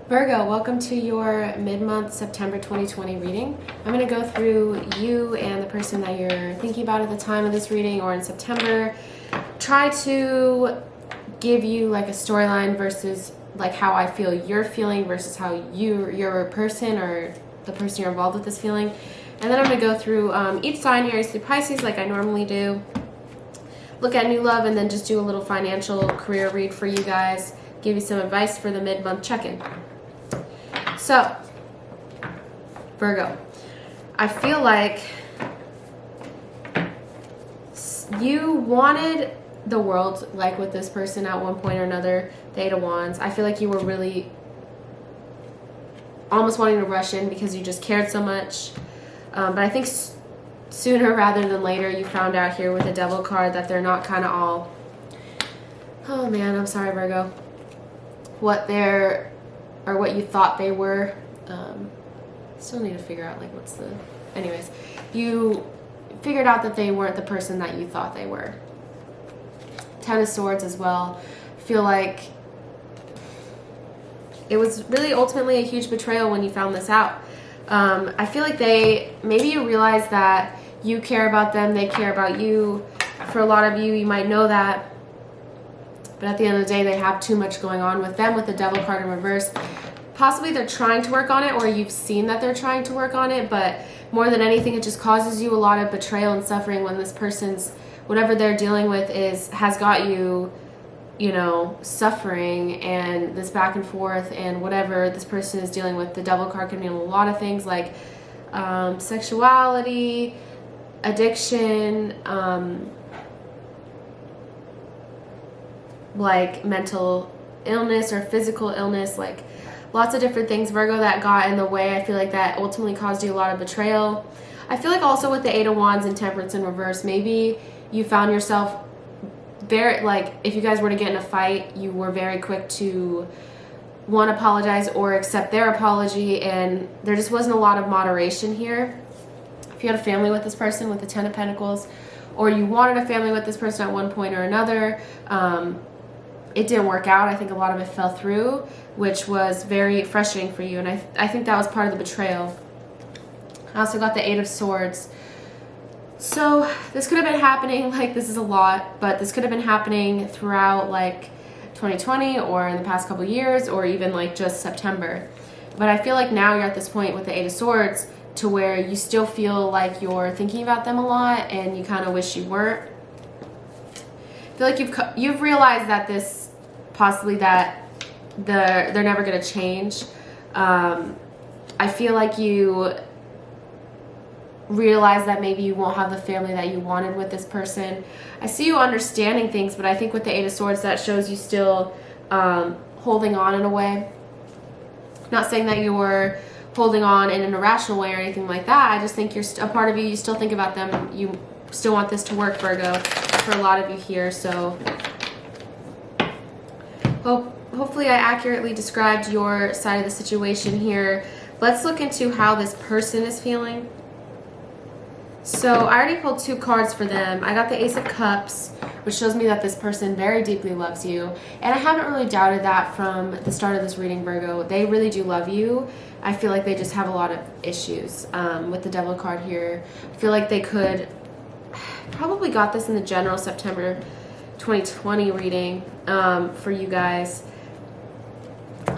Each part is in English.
Virgo, welcome to your mid-month September 2020 reading. I'm going to go through you and the person that you're thinking about at the time of this reading or in September. Try to give you like a storyline versus like how I feel you're feeling versus how your person or the person you're involved with is feeling. And then I'm going to go through each sign, Aries through Pisces, like I normally do. Look at new love and then just do a little financial career read for you guys. Give you some advice for the mid-month check-in. So, Virgo, I feel like you wanted the world like with this person at one point or another, the Eight of Wands. I feel like you were really almost wanting to rush in because you just cared so much. But I think sooner rather than later you found out here with the Devil card that they're not kind of all, oh man, I'm sorry Virgo, what they're, or what you thought they were. Still need to figure out like what's the, anyways, you figured out that they weren't the person that you thought they were. Ten of Swords as well. Feel like it was really ultimately a huge betrayal when you found this out. I feel like maybe you realize that you care about them, they care about you. For a lot of you, you might know that, but at the end of the day, they have too much going on with them with the Devil card in reverse. Possibly they're trying to work on it, or you've seen that they're trying to work on it, but more than anything, it just causes you a lot of betrayal and suffering when this person's, whatever they're dealing with has got you, you know, suffering, and this back and forth, and whatever this person is dealing with. The Devil card can mean a lot of things like sexuality, addiction, like mental illness or physical illness, like lots of different things, Virgo, that got in the way. I feel like that ultimately caused you a lot of betrayal. I feel like also with the Eight of Wands and Temperance in reverse, maybe you found yourself very, like, if you guys were to get in a fight, you were very quick to one, apologize or accept their apology, and there just wasn't a lot of moderation here. If you had a family with this person with the Ten of Pentacles, or you wanted a family with this person at one point or another, it didn't work out. I think a lot of it fell through, which was very frustrating for you, and I think that was part of the betrayal. I also got the Eight of Swords. So this could have been happening, like this is a lot, but this could have been happening throughout like 2020 or in the past couple years, or even like just September. But I feel like now you're at this point with the Eight of Swords to where you still feel like you're thinking about them a lot and you kind of wish you weren't. I feel like you've realized that this possibly that they're never going to change. I feel like you realize that maybe you won't have the family that you wanted with this person. I see you understanding things, but I think with the Eight of Swords, that shows you still holding on in a way. Not saying that you're holding on in an irrational way or anything like that. I just think you're a part of you still think about them. You still want this to work, Virgo, for a lot of you here. So hopefully I accurately described your side of the situation here. Let's look into how this person is feeling. So I already pulled two cards for them. I got the Ace of Cups, which shows me that this person very deeply loves you. And I haven't really doubted that from the start of this reading, Virgo. They really do love you. I feel like they just have a lot of issues with the Devil card here. I feel like they could, probably got this in the general September 2020 reading for you guys.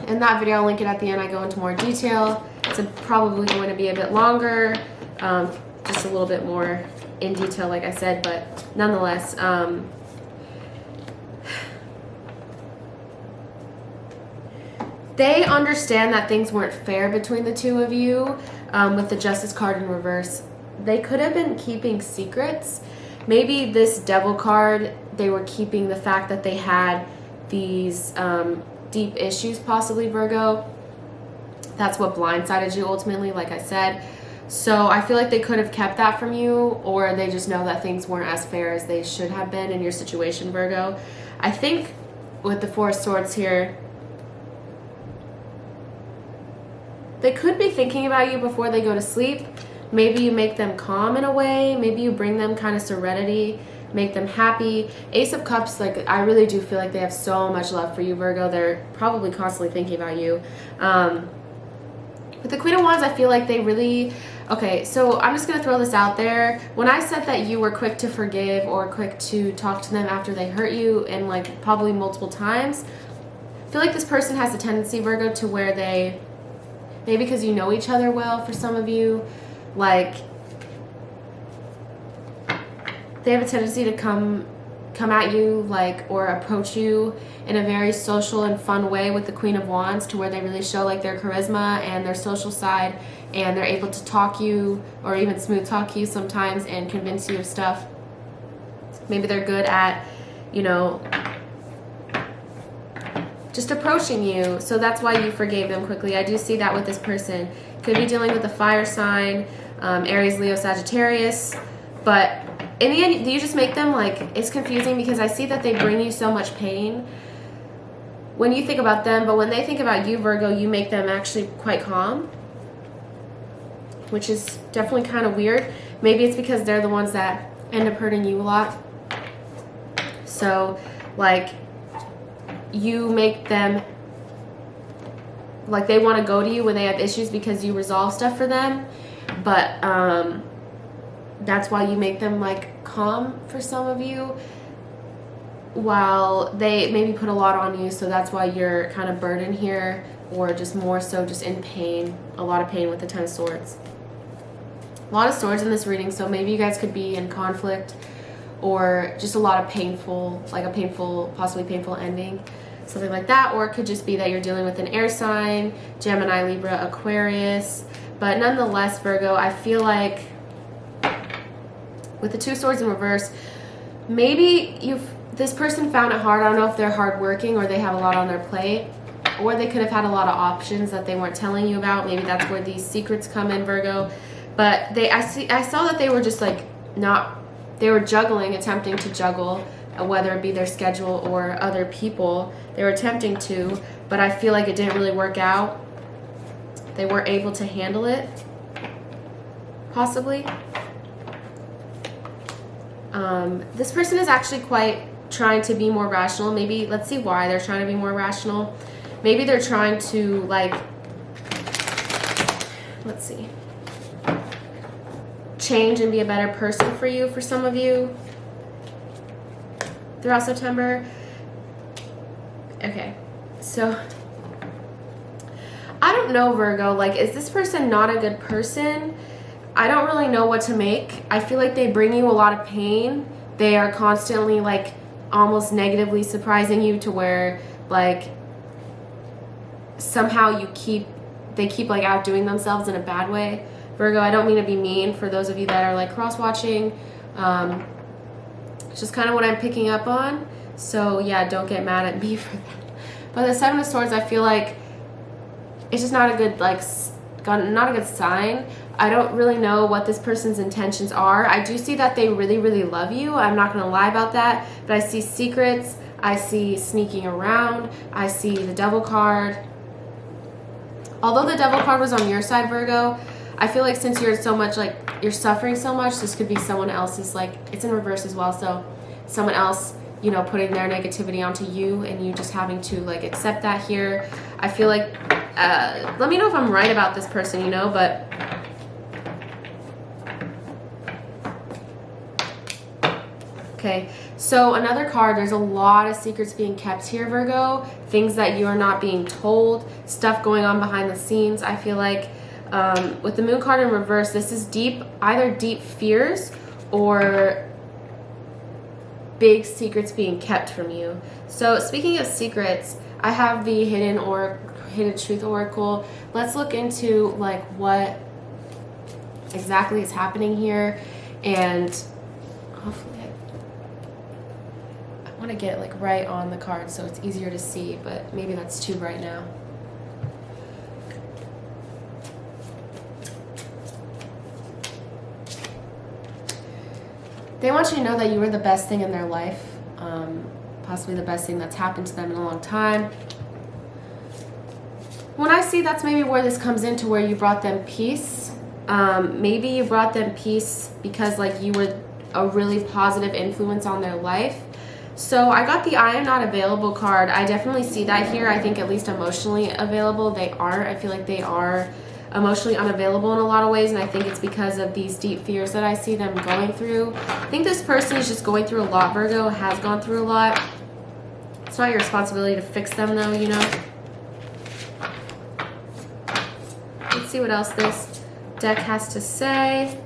In that video, I'll link it at the end. I go into more detail. It's probably going to be a bit longer. Just a little bit more in detail, like I said, but nonetheless, they understand that things weren't fair between the two of you with the Justice card in reverse. They could have been keeping secrets. Maybe this Devil card, they were keeping the fact that they had these deep issues, possibly, Virgo. That's what blindsided you ultimately, like I said. So I feel like they could have kept that from you, or they just know that things weren't as fair as they should have been in your situation, Virgo. I think with the Four of Swords here, they could be thinking about you before they go to sleep. Maybe you make them calm in a way. Maybe you bring them kind of serenity make them happy. Ace of Cups, like, I really do feel like they have so much love for you, Virgo. They're probably constantly thinking about you. With the Queen of Wands, I feel like they really... Okay, so I'm just going to throw this out there. When I said that you were quick to forgive or quick to talk to them after they hurt you, and like probably multiple times, I feel like this person has a tendency, Virgo, to where they, maybe because you know each other well for some of you, like they have a tendency to come at you, like, or approach you in a very social and fun way with the Queen of Wands, to where they really show like their charisma and their social side, and they're able to talk you or even smooth talk you sometimes and convince you of stuff. Maybe they're good at, you know, just approaching you, so that's why you forgave them quickly. I do see that with this person. Could be dealing with a fire sign, Aries, Leo, Sagittarius, but in the end, do you just make them, like, it's confusing because I see that they bring you so much pain when you think about them, but when they think about you, Virgo, you make them actually quite calm, which is definitely kind of weird. Maybe it's because they're the ones that end up hurting you a lot. So, like, you make them, like, they want to go to you when they have issues because you resolve stuff for them, but that's why you make them, like, calm for some of you, while they maybe put a lot on you, so that's why you're kind of burdened here, or just more so just in pain, a lot of pain with the Ten of Swords. A lot of swords in this reading, so maybe you guys could be in conflict, or just a lot of painful, like a painful, possibly painful ending, something like that. Or it could just be that you're dealing with an air sign, Gemini, Libra, Aquarius. But nonetheless, Virgo, I feel like with the Two Swords in reverse, maybe this person found it hard. I don't know if they're hardworking or they have a lot on their plate, or they could have had a lot of options that they weren't telling you about. Maybe that's where these secrets come in, Virgo. But I saw that they were just like they were juggling, attempting to juggle, whether it be their schedule or other people. They were attempting to, but I feel like it didn't really work out. They weren't able to handle it, possibly. This person is actually quite trying to be more rational. Maybe, let's see why they're trying to be more rational. Maybe they're trying to, like, let's see, change and be a better person for you, for some of you, throughout September. Okay, so I don't know, Virgo, like, is this person not a good person? I don't really know what to make. I feel like they bring you a lot of pain. They are constantly, like, almost negatively surprising you, to where, like, somehow they keep like outdoing themselves in a bad way. Virgo, I don't mean to be mean for those of you that are like cross-watching. It's just kind of what I'm picking up on. So yeah, don't get mad at me for that. But the Seven of Swords, I feel like it's just not a good, like, not a good sign. I don't really know what this person's intentions are. I do see that they really, really love you. I'm not going to lie about that. But I see secrets. I see sneaking around. I see the Devil card. Although the Devil card was on your side, Virgo, I feel like since you're so much, like, you're suffering so much, this could be someone else's, like, it's in reverse as well. So someone else, you know, putting their negativity onto you, and you just having to, like, accept that here. I feel like, let me know if I'm right about this person, you know, but okay, so another card, there's a lot of secrets being kept here, Virgo. Things that you are not being told, stuff going on behind the scenes. I feel like with the Moon card in reverse, this is either deep fears or big secrets being kept from you. So speaking of secrets, I have the Hidden Truth Oracle. Let's look into, like, what exactly is happening here, and hopefully I want to get, like, right on the card so it's easier to see, but maybe that's too bright now. They want you to know that you were the best thing in their life, possibly the best thing that's happened to them in a long time. When I see that's maybe where this comes into, where you brought them peace. Maybe you brought them peace because, like, you were a really positive influence on their life. So I got the I am not available card. I definitely see that here. I think at least emotionally available they aren't. I feel like they are emotionally unavailable in a lot of ways, and I think it's because of these deep fears that I see them going through. I think this person is just going through a lot, Virgo, has gone through a lot. It's not your responsibility to fix them though, you know. Let's see what else this deck has to say.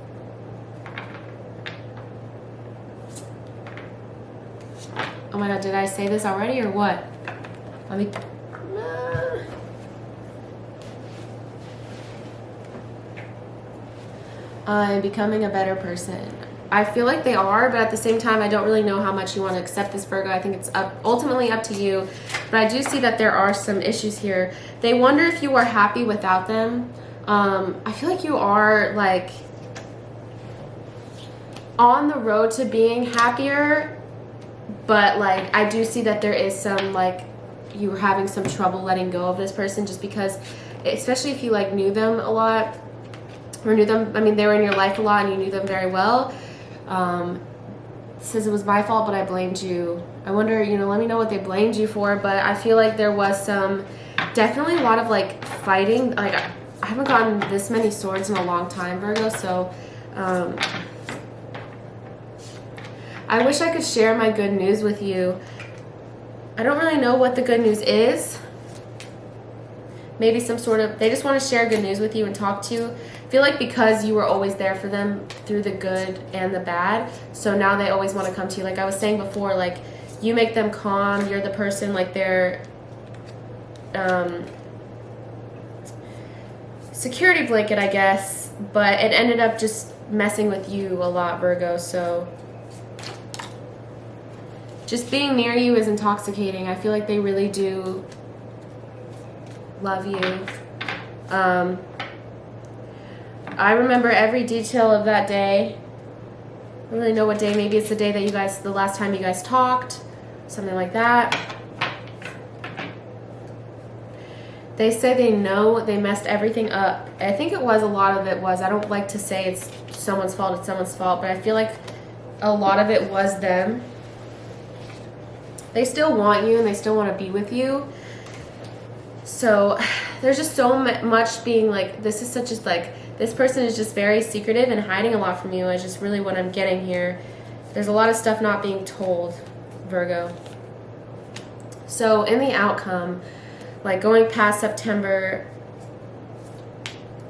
Oh my god, did I say this already or what? Let me... I'm becoming a better person. I feel like they are, but at the same time, I don't really know how much you want to accept this, Virgo. I think it's ultimately up to you. But I do see that there are some issues here. They wonder if you are happy without them. I feel like you are, like, on the road to being happier. But, like, I do see that there is some, like, you were having some trouble letting go of this person just because, especially if you, like, knew them a lot, or knew them, I mean, they were in your life a lot and you knew them very well. It says it was my fault, but I blamed you. I wonder, you know, let me know what they blamed you for, but I feel like there was definitely a lot of, like, fighting. Like, I haven't gotten this many swords in a long time, Virgo, so, I wish I could share my good news with you. I don't really know what the good news is. Maybe some sort of, they just want to share good news with you and talk to you. I feel like because you were always there for them through the good and the bad, so now they always want to come to you. Like I was saying before, like, you make them calm, you're the person, like, they're security blanket, I guess, but it ended up just messing with you a lot, Virgo, so just being near you is intoxicating. I feel like they really do love you. I remember every detail of that day. I don't really know what day. Maybe it's the day that you guys, the last time you guys talked, something like that. They say they know they messed everything up. I think it was, a lot of it was, I don't like to say it's someone's fault, it's someone's fault, but I feel like a lot of it was them. They still want you and they still want to be with you. So there's just so much being like, this is such as like, this person is just very secretive and hiding a lot from you. Is just really what I'm getting here. There's a lot of stuff not being told, Virgo. So in the outcome, like going past September,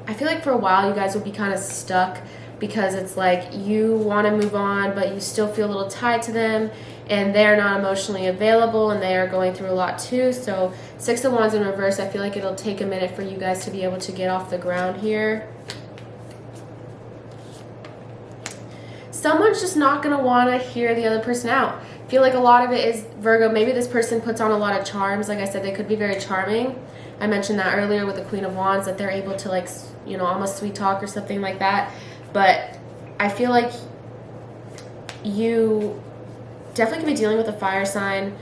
I feel like for a while you guys will be kind of stuck because it's like you want to move on, but you still feel a little tied to them, and they're not emotionally available, and they are going through a lot too. So 6 of Wands in reverse, I feel like it'll take a minute for you guys to be able to get off the ground here. Someone's just not going to want to hear the other person out. I feel like a lot of it is, Virgo, maybe this person puts on a lot of charms. Like I said, they could be very charming. I mentioned that earlier with the Queen of Wands, that they're able to, like, you know, almost sweet talk or something like that. But I feel like you definitely could be dealing with a fire sign.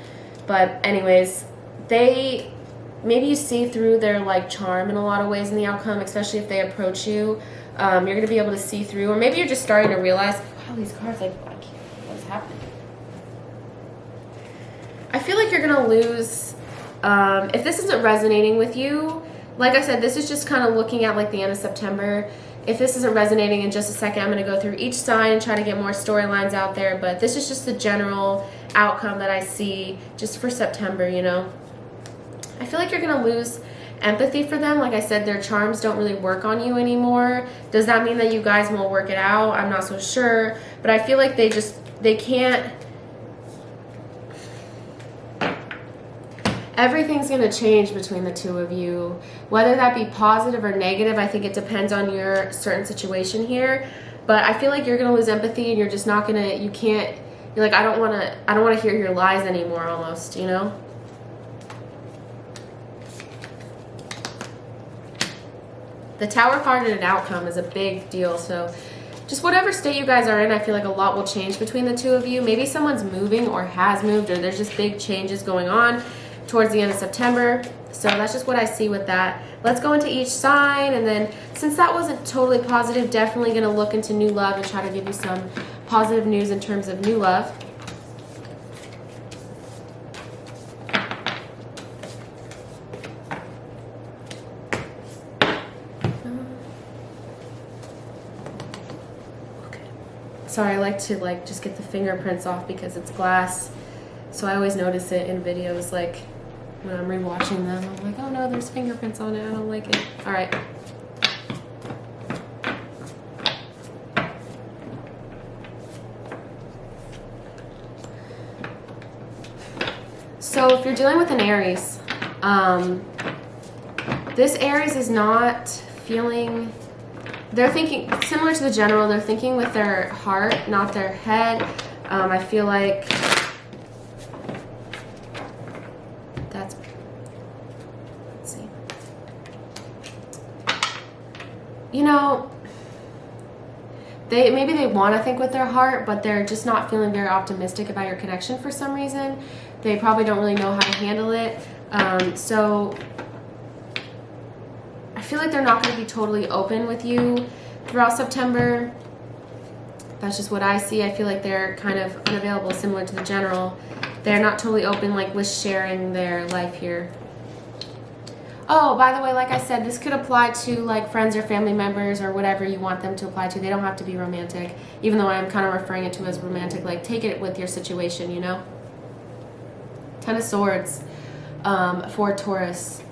But anyways, maybe you see through their, like, charm in a lot of ways in the outcome, especially if they approach you. You're going to be able to see through, or maybe you're just starting to realize, wow, these cards, like, what is happening? I feel like you're going to lose, if this isn't resonating with you, like I said, this is just kind of looking at, like, the end of September. If this isn't resonating, in just a second, I'm going to go through each sign and try to get more storylines out there, but this is just the general outcome that I see just for September, you know. I feel like you're going to lose empathy for them. Like I said, their charms don't really work on you anymore. Does that mean that you guys won't work it out? I'm not so sure, but I feel like they can't. Everything's going to change between the two of you, whether that be positive or negative. I think it depends on your certain situation here, but I feel like you're going to lose empathy, and you're just not going to, you're like, I don't want to hear your lies anymore, almost, you know. The Tower card and an outcome is a big deal. So just whatever state you guys are in, I feel like a lot will change between the two of you. Maybe someone's moving or has moved, or there's just big changes going on towards the end of September. So that's just what I see with that. Let's go into each sign, and then since that wasn't totally positive, definitely going to look into new love and try to give you some positive news in terms of new love. Sorry, I like to just get the fingerprints off because it's glass. So I always notice it in videos, like when I'm rewatching them. I'm like, oh no, there's fingerprints on it. I don't like it. All right. So if you're dealing with an Aries, this Aries is not feeling... They're thinking, similar to the general, they're thinking with their heart, not their head. I feel like that's, let's see. You know, maybe they want to think with their heart, but they're just not feeling very optimistic about your connection for some reason. They probably don't really know how to handle it. So I feel like they're not going to be totally open with you throughout September. That's just what I see. I feel like they're kind of unavailable, similar to the general. They're not totally open with sharing their life here. Oh, by the way, like I said, this could apply to friends or family members or whatever you want them to apply to. They don't have to be romantic, even though I'm kind of referring it to as romantic. Take it with your situation, you know? Ten of Swords for Taurus.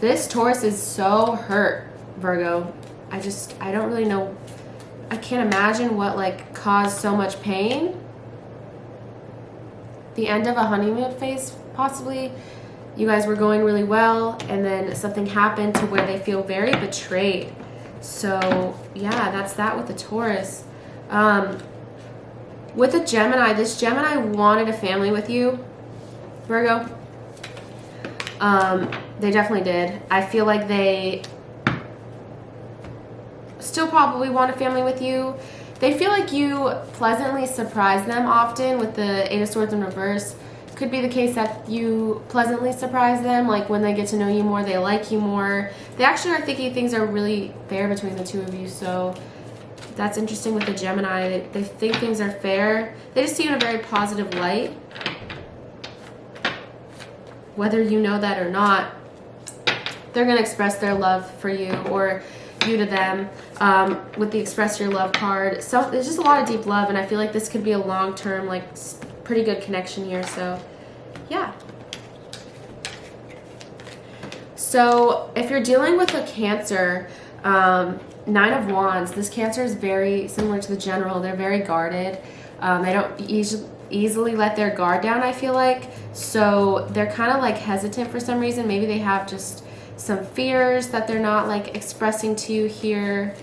This Taurus is so hurt, Virgo. I don't really know. I can't imagine what caused so much pain. The end of a honeymoon phase, possibly. You guys were going really well, and then something happened to where they feel very betrayed. So, yeah, that's that with the Taurus. With the Gemini, this Gemini wanted a family with you, Virgo. They definitely did. I feel like they still probably want a family with you. They feel like you pleasantly surprise them often with the Eight of Swords in reverse. Could be the case that you pleasantly surprise them, when they get to know you more, they like you more. They actually are thinking things are really fair between the two of you, so that's interesting with the Gemini. They think things are fair. They just see you in a very positive light. Whether you know that or not, they're going to express their love for you or you to them with the express your love card. So there's just a lot of deep love, and I feel like this could be a long-term, pretty good connection here. So, yeah. So if you're dealing with a Cancer, Nine of Wands, this Cancer is very similar to the general. They're very guarded. They don't easily let their guard down, I feel like. So they're kind of hesitant for some reason. Maybe they have just some fears that they're not expressing to you here.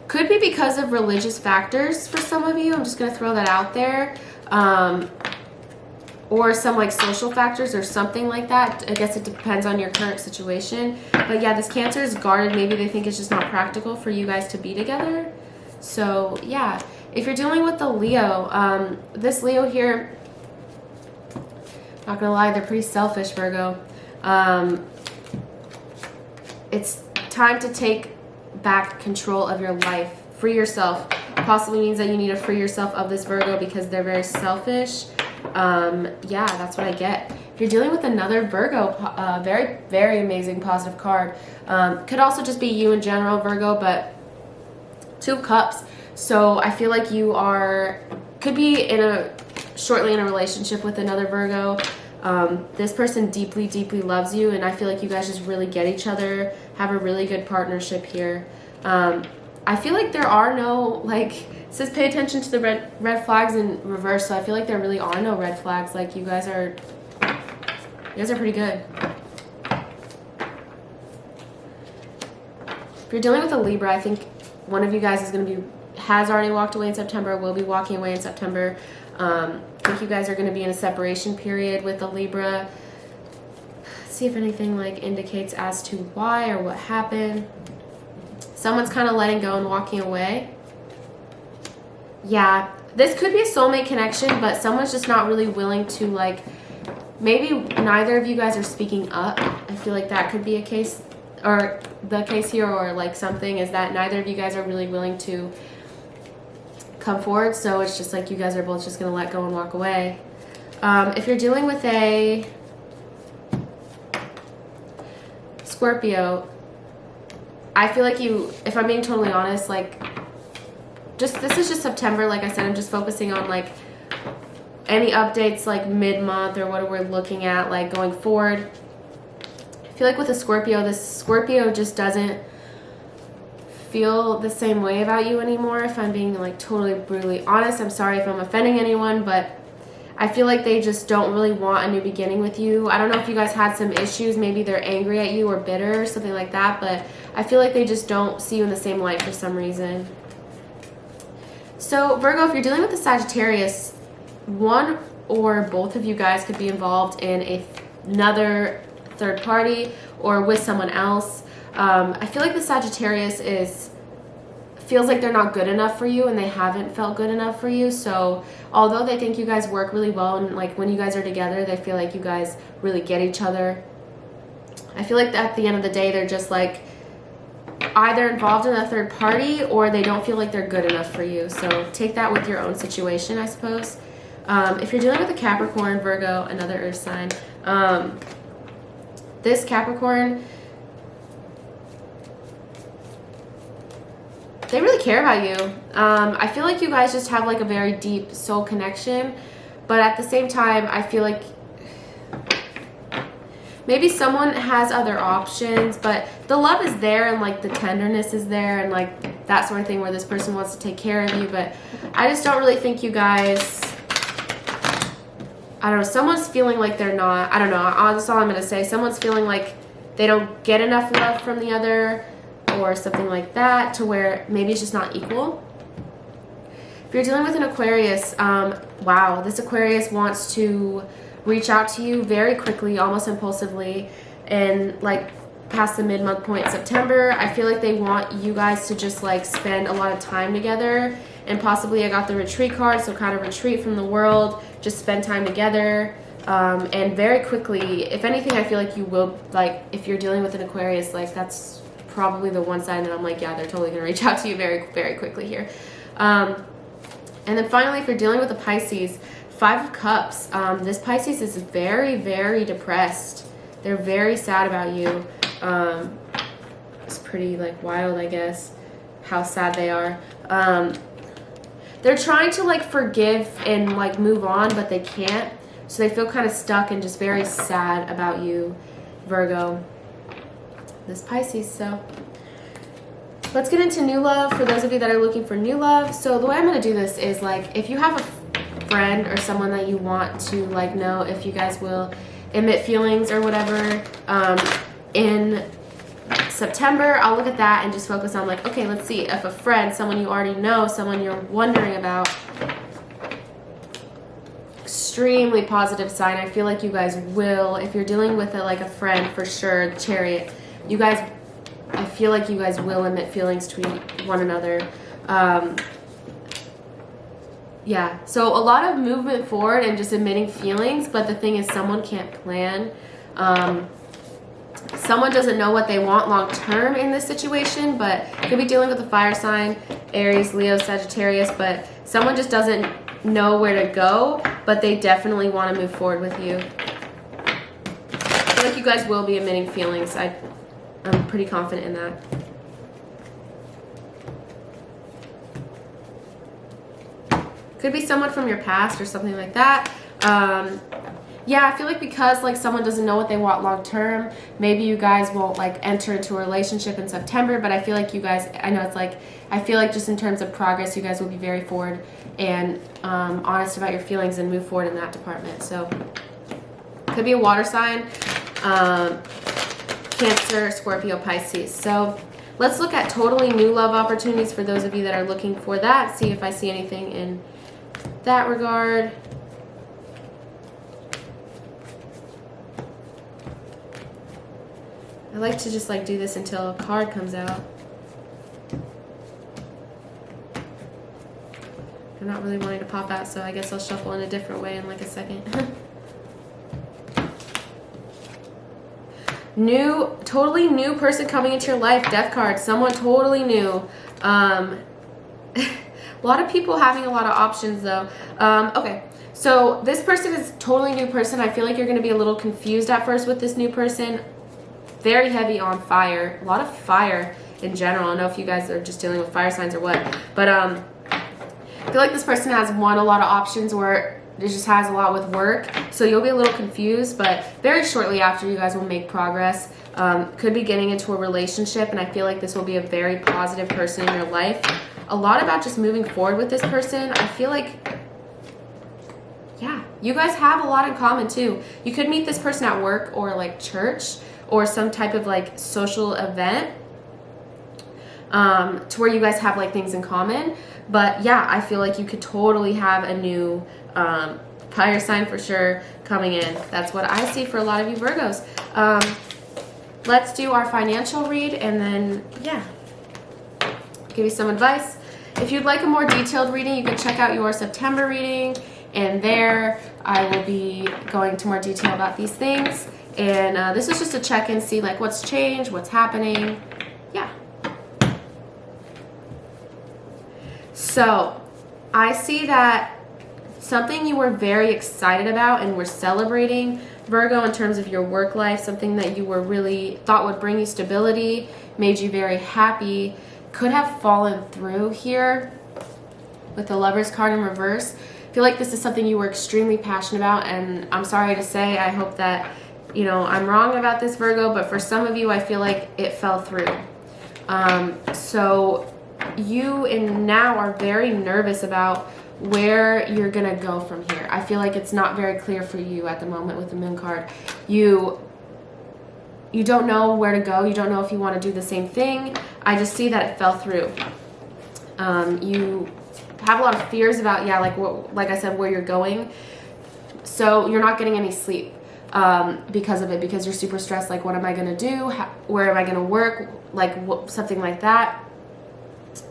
Could be because of religious factors for some of you. I'm just going to throw that out there. Or some social factors or something like that. I guess it depends on your current situation. But yeah, this Cancer is guarded. Maybe they think it's just not practical for you guys to be together. So yeah, if you're dealing with the Leo, this Leo here, not gonna lie, they're pretty selfish, Virgo. It's time to take back control of your life. Free yourself. Possibly means that you need to free yourself of this Virgo because they're very selfish. Yeah, that's what I get. If you're dealing with another Virgo, very, very amazing positive card. Could also just be you in general, Virgo, but Two of Cups. So I feel like you could be shortly in a relationship with another Virgo. This person deeply, deeply loves you, and I feel like you guys just really get each other, have a really good partnership here. I feel like there are no, it says pay attention to the red flags in reverse, so I feel like there really are no red flags. You guys are pretty good. If you're dealing with a Libra, I think one of you guys has already walked away in September, will be walking away in September. I think you guys are going to be in a separation period with the Libra. Let's see if anything indicates as to why or what happened. Someone's kind of letting go and walking away. Yeah, this could be a soulmate connection, but someone's just not really willing to maybe neither of you guys are speaking up. I feel like that could be a case or the case here, or like something, is that neither of you guys are really willing to come forward. So it's just like you guys are both just going to let go and walk away. If you're dealing with a Scorpio, I feel like you, if I'm being totally honest, like, just, this is just September. Like I said, I'm just focusing on like any updates like mid-month or what we're looking at like going forward. I feel like with a Scorpio, this Scorpio just doesn't feel the same way about you anymore. If I'm being like totally brutally honest, I'm sorry if I'm offending anyone, but I feel like they just don't really want a new beginning with you. I don't know if you guys had some issues. Maybe they're angry at you or bitter or something like that, but I feel like they just don't see you in the same light for some reason. So Virgo, if you're dealing with a Sagittarius, one or both of you guys could be involved in another third party or with someone else. I feel like the Sagittarius feels like they're not good enough for you, and they haven't felt good enough for you. So although they think you guys work really well, and like when you guys are together, they feel like you guys really get each other, I feel like at the end of the day, they're just like either involved in a third party or they don't feel like they're good enough for you. So take that with your own situation, I suppose. If you're dealing with a Capricorn, Virgo, another earth sign, this Capricorn, they really care about you. I feel like you guys just have like a very deep soul connection, but at the same time, I feel like maybe someone has other options, but the love is there and like the tenderness is there and like that sort of thing where this person wants to take care of you. But I just don't really think you guys, I don't know, someone's feeling like they're not, I don't know, that's all I'm going to say. Someone's feeling like they don't get enough love from the other, or something like that, to where maybe it's just not equal. If you're dealing with an Aquarius, wow, this Aquarius wants to reach out to you very quickly, almost impulsively, and like past the mid-month point, September. I feel like they want you guys to just like spend a lot of time together, and possibly I got the retreat card, so kind of retreat from the world, just spend time together, and very quickly. If anything, I feel like you will, like, if you're dealing with an Aquarius, like that's probably the one sign that I'm like, yeah, they're totally gonna reach out to you very, very quickly here. And then finally, if you're dealing with a Pisces, 5 of Cups, this Pisces is very, very depressed. They're very sad about you. It's pretty like wild, I guess, how sad they are. They're trying to like forgive and like move on, but they can't. So they feel kind of stuck and just very sad about you, Virgo, this Pisces. So let's get into new love for those of you that are looking for new love. So the way I'm going to do this is like, if you have a friend or someone that you want to like know if you guys will emit feelings or whatever in September, I'll look at that and just focus on like, okay, let's see if a friend, someone you already know, someone you're wondering about, extremely positive sign. I feel like you guys will, if you're dealing with like a friend, for sure, Chariot, you guys, I feel like you guys will emit feelings to one another. Yeah, so a lot of movement forward and just emitting feelings, but the thing is someone can't plan. Someone doesn't know what they want long term in this situation, but could be dealing with a fire sign, Aries, Leo, Sagittarius, but someone just doesn't know where to go, but they definitely want to move forward with you. I feel like you guys will be emitting feelings. I'm pretty confident in that. Could be someone from your past or something like that. Yeah, I feel like because like someone doesn't know what they want long term, maybe you guys won't like enter into a relationship in September, but I feel like you guys, I know it's like, I feel like just in terms of progress, you guys will be very forward and honest about your feelings and move forward in that department. So could be a water sign, Cancer, Scorpio, Pisces. So let's look at totally new love opportunities for those of you that are looking for that. See if I see anything in that regard. I like to just like do this until a card comes out. I'm not really wanting to pop out, so I guess I'll shuffle in a different way in like a second. Totally new person coming into your life. Death card. Someone totally new. A lot of people having a lot of options though. Okay. So this person is totally new person. I feel like you're going to be a little confused at first with this new person. Very heavy on fire. A lot of fire in general. I don't know if you guys are just dealing with fire signs or what. But I feel like this person has a lot of options where it just has a lot with work. So you'll be a little confused. But very shortly after, you guys will make progress. Could be getting into a relationship. And I feel like this will be a very positive person in your life. A lot about just moving forward with this person. I feel like... yeah, you guys have a lot in common too. You could meet this person at work or like church or some type of like social event to where you guys have like things in common. But yeah, I feel like you could totally have a new fire sign for sure coming in. That's what I see for a lot of you Virgos. Let's do our financial read and then, yeah, give you some advice. If you'd like a more detailed reading, you can check out your September reading. And there, I will be going into more detail about these things. And this is just a check-in, see like what's changed, what's happening. Yeah. So, I see that something you were very excited about and were celebrating, Virgo, in terms of your work life, something that you were really thought would bring you stability, made you very happy, could have fallen through here with the Lovers card in reverse. I feel like this is something you were extremely passionate about, and I'm sorry to say, I hope that, you know, I'm wrong about this, Virgo, but for some of you, I feel like it fell through. So you and now are very nervous about where you're gonna go from here. I feel like it's not very clear for you at the moment with the Moon card. You don't know where to go. You don't know if you want to do the same thing. I just see that it fell through. You have a lot of fears about, yeah, like I said, where you're going. So you're not getting any sleep because of it, because you're super stressed. Like, what am I going to do? Where am I going to work? Like, something like that.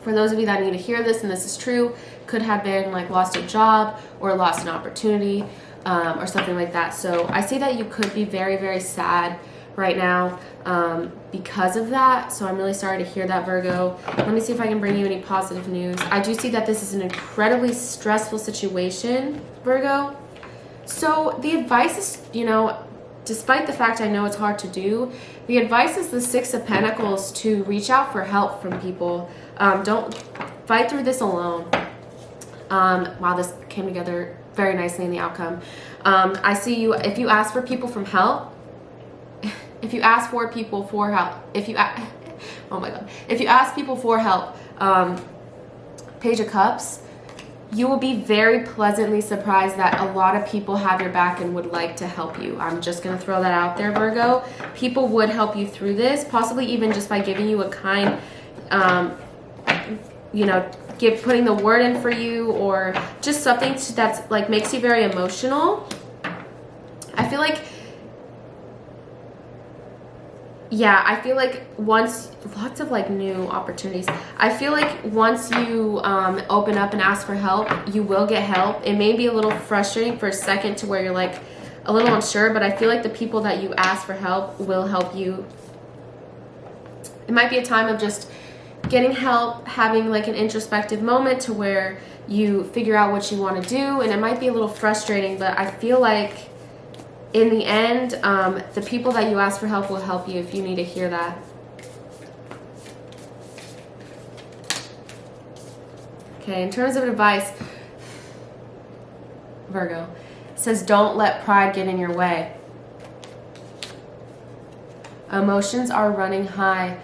For those of you that need to hear this, and this is true, could have been like lost a job or lost an opportunity or something like that. So I see that you could be very, very sad right now because of that. So I'm really sorry to hear that, Virgo. Let me see if I can bring you any positive news. I do see that this is an incredibly stressful situation, Virgo. So the advice is, you know, despite the fact I know it's hard to do, the advice is the Six of Pentacles to reach out for help from people. Don't fight through this alone. Wow, this came together very nicely in the outcome. I see you, if you ask for people from help, if you ask for people for help, oh my God, if you ask people for help, Page of Cups, you will be very pleasantly surprised that a lot of people have your back and would like to help you. I'm just going to throw that out there, Virgo. People would help you through this, possibly even just by giving you a kind, you know, putting the word in for you, or just something that's like makes you very emotional. I feel like, yeah, I feel like once, lots of like new opportunities. I feel like once you open up and ask for help, you will get help. It may be a little frustrating for a second to where you're like a little unsure, but I feel like the people that you ask for help will help you. It might be a time of just getting help, having like an introspective moment to where you figure out what you want to do, and it might be a little frustrating, but I feel like in the end, the people that you ask for help will help you if you need to hear that. Okay, in terms of advice, Virgo, it says don't let pride get in your way. Emotions are running high.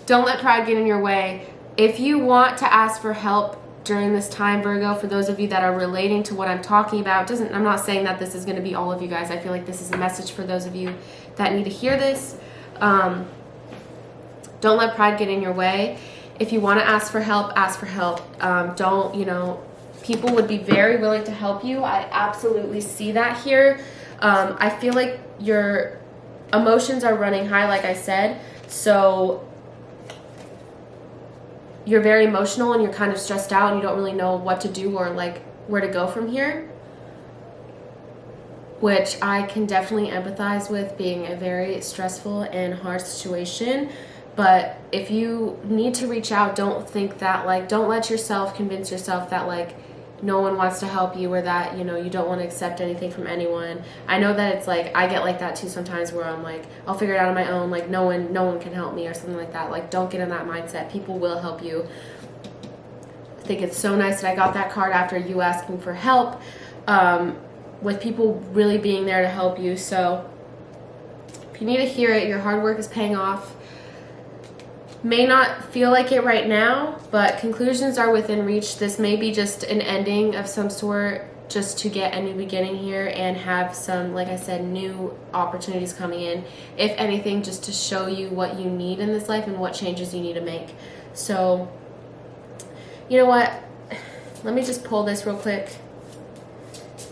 Don't let pride get in your way. If you want to ask for help during this time, Virgo, for those of you that are relating to what I'm talking about, I'm not saying that this is going to be all of you guys. I feel like this is a message for those of you that need to hear this. Don't let pride get in your way. If you want to ask for help, ask for help. Don't, you know, people would be very willing to help you. I absolutely see that here. I feel like your emotions are running high, like I said. So you're very emotional and you're kind of stressed out and you don't really know what to do or like where to go from here. which I can definitely empathize with, being a very stressful and hard situation. But if you need to reach out, don't think that, like, don't let yourself convince yourself that, like, no one wants to help you, or that, you know, you don't want to accept anything from anyone. I know that it's like, I get like that too sometimes, where I'm like, I'll figure it out on my own, like no one can help me or something like that. Like, don't get in that mindset. People will help you. I think it's so nice that I got that card after you asking for help, with people really being there to help you. So if you need to hear it, your hard work is paying off. May not feel like it right now, but conclusions are within reach. This may be just an ending of some sort, just to get a new beginning here and have some, like I said, new opportunities coming in. If anything, just to show you what you need in this life and what changes you need to make. So, you know what? Let me just pull this real quick.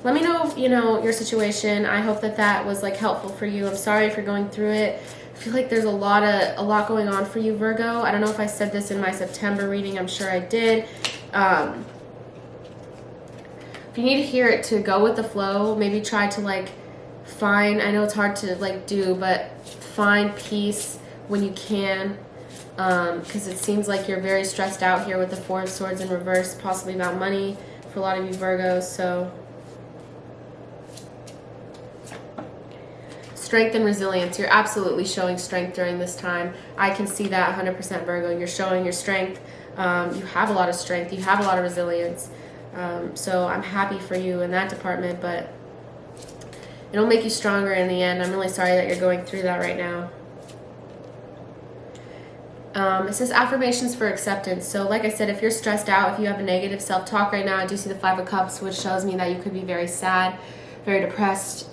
Let me know, you know, your situation. I hope that that was like helpful for you. I'm sorry for going through it. I feel like there's a lot going on for you, Virgo. I don't know if I said this in my September reading. I'm sure I did. If you need to hear it to go with the flow, maybe try to like find, I know it's hard to like do, but find peace when you can, because it seems like you're very stressed out here with the Four of Swords in reverse, possibly about money for a lot of you Virgos. So strength and resilience. You're absolutely showing strength during this time. I can see that 100%, Virgo. You're showing your strength. You have a lot of strength. You have a lot of resilience. So I'm happy for you in that department, but it'll make you stronger in the end. I'm really sorry that you're going through that right now. It says affirmations for acceptance. So like I said, if you're stressed out, if you have a negative self-talk right now, I do see the Five of Cups, which shows me that you could be very sad, very depressed.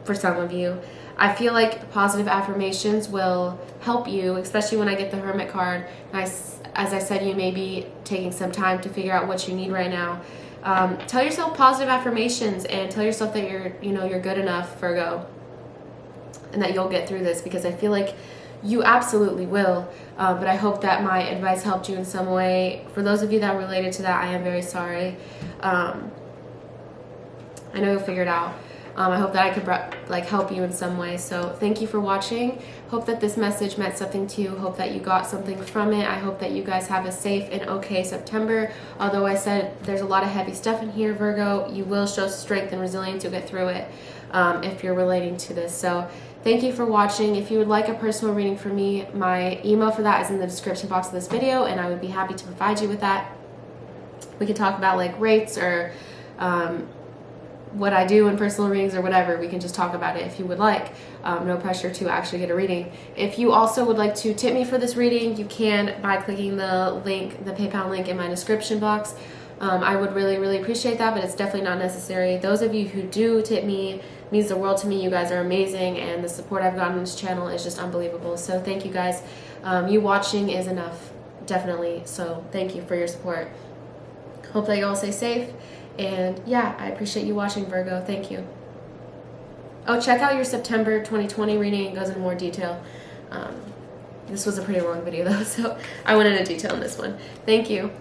For some of you, I feel like positive affirmations will help you, especially when I get the Hermit card. As I said, you may be taking some time to figure out what you need right now. Tell yourself positive affirmations and tell yourself that you're good enough, Virgo, and that you'll get through this, because I feel like you absolutely will. But I hope that my advice helped you in some way. For those of you that related to that, I am very sorry. I know you'll figure it out. I hope that I could like help you in some way. So thank you for watching. Hope that this message meant something to you. Hope that you got something from it. I hope that you guys have a safe and okay September. Although I said there's a lot of heavy stuff in here, Virgo, you will show strength and resilience. You'll get through it if you're relating to this. So thank you for watching. If you would like a personal reading from me, my email for that is in the description box of this video, and I would be happy to provide you with that. We could talk about like rates or what I do in personal readings or whatever. We can just talk about it if you would like. No pressure to actually get a reading. If you also would like to tip me for this reading, you can by clicking the link, the PayPal link in my description box. I would really, really appreciate that, but it's definitely not necessary. Those of you who do tip me, means the world to me. You guys are amazing, and the support I've gotten on this channel is just unbelievable. So thank you guys. You watching is enough, definitely. So thank you for your support. Hope that you all stay safe. And yeah, I appreciate you watching, Virgo. Thank you. Oh, check out your September 2020 reading. It goes into more detail. This was a pretty long video though, so I went into detail in this one. Thank you.